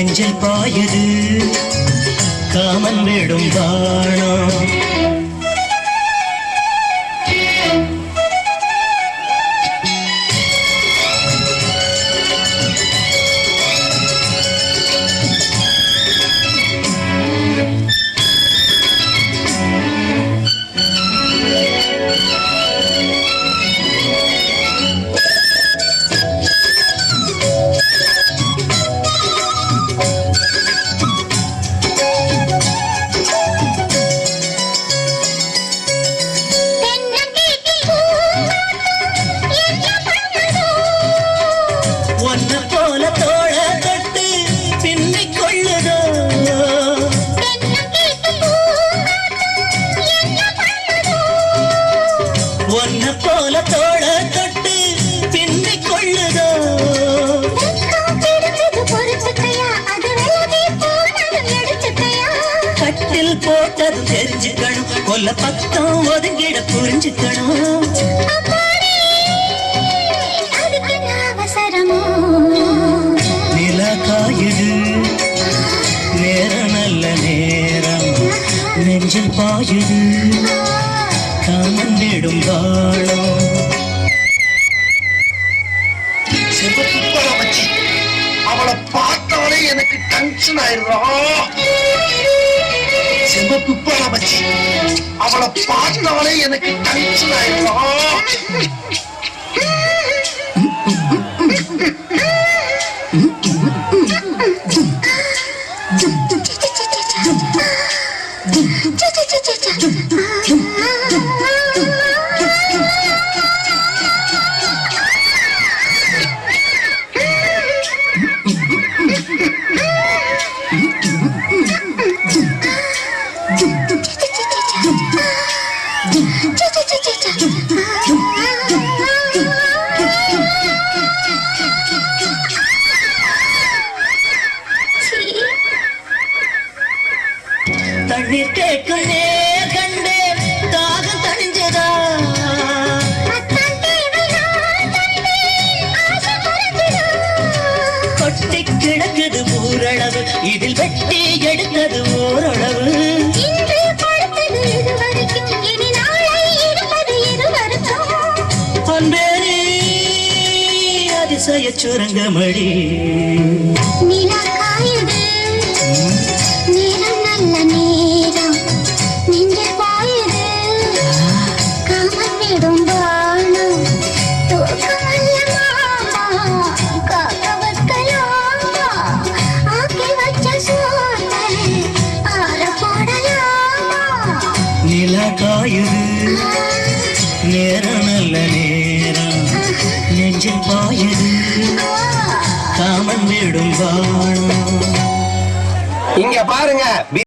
நெஞ்சில் பாயுது காமன் வேடும் வானம். ஒன்ன போல தோள தொட்டு பின்னிக் கொள்ளுதோ கட்டில் போட்டது தெரிஞ்சுக்கணும் கொல்ல பக்கம் ஒதுங்கிட புரிஞ்சுக்கணும். நிலா காயுது நேரம் நல்ல நேரம் நெஞ்சில் பாயுது காமன் வேடும் வாழம். அவளை பார்த்தவளே எனக்கு டென்ஷன் ஆயிடுறான். சிவப்பு பழமச்சி அவளை பார்த்தவளே எனக்கு டென்ஷன் ஆயிடுறான். தண்ணீர் கேட்கும் நேர் கண்டேன் தாகம் தணிஞ்சதா கொட்டி கிடக்குது ஊரளவு இதில் வெட்டி எடுத்தது ஓரளவு. பொன்பேரி அதிசய சுரங்கமடி நிலா காயுது நேரம் நல்ல நேரம் நெஞ்சில் பாயுது காமன் வேடும் வாழம். இங்க பாருங்க.